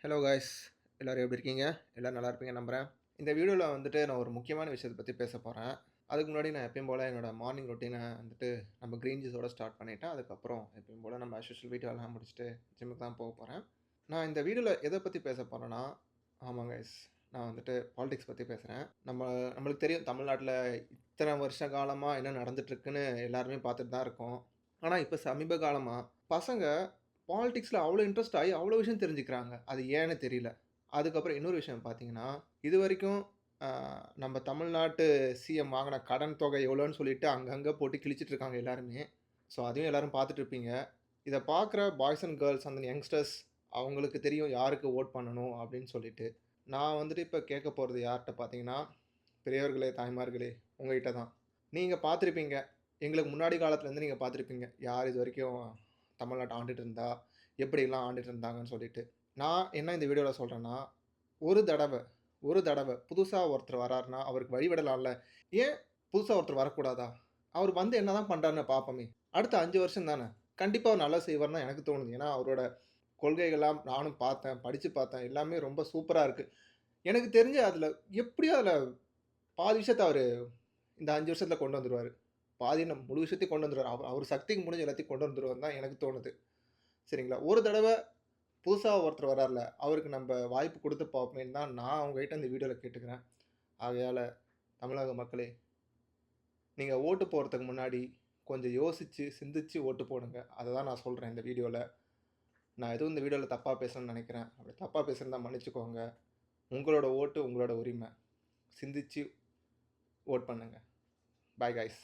Hello guys, எல்லோரும் எப்படி இருக்கீங்க? எல்லோரும் நல்லா இருப்பீங்க நம்புறேன். இந்த வீடியோவில் வந்துட்டு நான் ஒரு முக்கியமான விஷயத்தை பற்றி பேச போகிறேன். அதுக்கு முன்னாடி நான் எப்பயும் போல் என்னோட மார்னிங் ரொட்டீனை வந்துட்டு நம்ம க்ரீன் ஜூஸோட ஸ்டார்ட் பண்ணிவிட்டேன். அதுக்கப்புறம் எப்பயும் போல் நம்ம அஸ்யூஷுவல் வீடியோலாம் முடிச்சுட்டு ஜிம்முக்கு தான் போக போகிறேன். நான் இந்த வீடியோவில் எதை பற்றி பேச போகிறேன்னா, ஆமாம் காய்ஸ், நான் வந்துட்டு பாலிடிக்ஸ் பற்றி பேசுகிறேன். நம்மளுக்கு தெரியும் தமிழ்நாட்டில் இத்தனை வருஷ காலமாக என்ன நடந்துட்டுருக்குன்னு எல்லாருமே பார்த்துட்டு தான் இருக்கோம். ஆனால் இப்போ சமீப காலமாக பசங்க பாலிடிக்ஸில் அவ்வளோ இன்ட்ரெஸ்ட் ஆகி அவ்வளோ விஷயம் தெரிஞ்சுக்கிறாங்க. அது ஏன்னு தெரியல. அதுக்கப்புறம் இன்னொரு விஷயம் பார்த்தீங்கன்னா, இதுவரைக்கும் நம்ம தமிழ்நாட்டு சிஎம் வாங்கின கடன் தொகை எவ்வளோன்னு சொல்லிட்டு அங்கங்கே போட்டு கிழிச்சிட்டு இருக்காங்க எல்லாருமே. ஸோ அதையும் எல்லாரும் பார்த்துட்டு இருப்பீங்க. இத பார்க்குற பாய்ஸ் அண்ட் கேர்ள்ஸ் அந்த யங்ஸ்டர்ஸ் அவங்களுக்கு தெரியும் யாருக்கு வோட் பண்ணணும் அப்படின்னு சொல்லிட்டு. நான் வந்துட்டு இப்போ கேட்க போறது யார்ட்ட பார்த்தீங்கன்னா, பெரியவர்களே, தாய்மார்களே உங்ககிட்ட தான். நீங்க பார்த்துருப்பீங்க. எங்களுக்கு முன்னாடி காலத்துலேருந்து நீங்க பார்த்துருப்பீங்க. யார் இதுவரைக்கும் தமிழ்நாட்ட ஆண்டுட்டு இருந்தா, எப்படிலாம் ஆண்டுட்டு இருந்தாங்கன்னு சொல்லிட்டு. நான் என்ன இந்த வீடியோல சொல்றேன்னா, ஒரு தடவ ஒரு தடவ புதுசா ஒருத்தர் வராருன்னா, அவருக்கு வழிவிடலாம்ல. ஏன் புதுசா ஒருத்தர் வரக்கூடாதா? அவர் வந்து என்னதான் பண்றாருன்னு பார்ப்போமே. அடுத்த 5 வருஷம் தானே. கண்டிப்பா அவர் நல்லது செய்வார்ன்னு தான் எனக்கு தோணுது. ஏன்னா, அவரோட கொள்கைகள்லாம் நானும் பார்த்தேன், படிச்சு பார்த்தேன். எல்லாமே ரொம்ப சூப்பரா இருக்கு. எனக்கு தெரிஞ்சு எப்படியோ பாதி விஷயத்த அவரு இந்த 5 வருஷத்துல கொண்டு வந்துருவாரு. பாதி என்ன முழு விஷயத்தையும் கொண்டு வந்துருவாரு. அவர் சக்திக்கு முடிஞ்ச எல்லாத்தையும் கொண்டு வந்துருவாருன்னு தான் எனக்கு தோணுது. சரிங்களா? ஒரு தடவ புதுசா ஒருத்தர் வரார்ல, அவருக்கு நம்ப வாய்ப்பு குடுத்து பார்ப்போமேன்னு தான் நான் உங்ககிட்ட இந்த வீடியோல கேட்டுக்கிறேன். ஆகையால தமிழக மக்களே, நீங்க ஓட்டு போடுறதுக்கு முன்னாடி கொஞ்சம் யோசிச்சு, சிந்திச்சு ஓட்டு போடுங்க. அத தான் நான் சொல்றேன் இந்த வீடியோல. நான் எதுவும் இந்த வீடியோல தப்பா பேசணும்னு நெனைக்கிறேன். அப்படி தப்பா பேசியிருந்தா மன்னிச்சுக்கோங்க. உங்களோட ஓட்டு உங்களோட உரிமை. சிந்திச்சு வோட் பண்ணுங்க. Bye guys.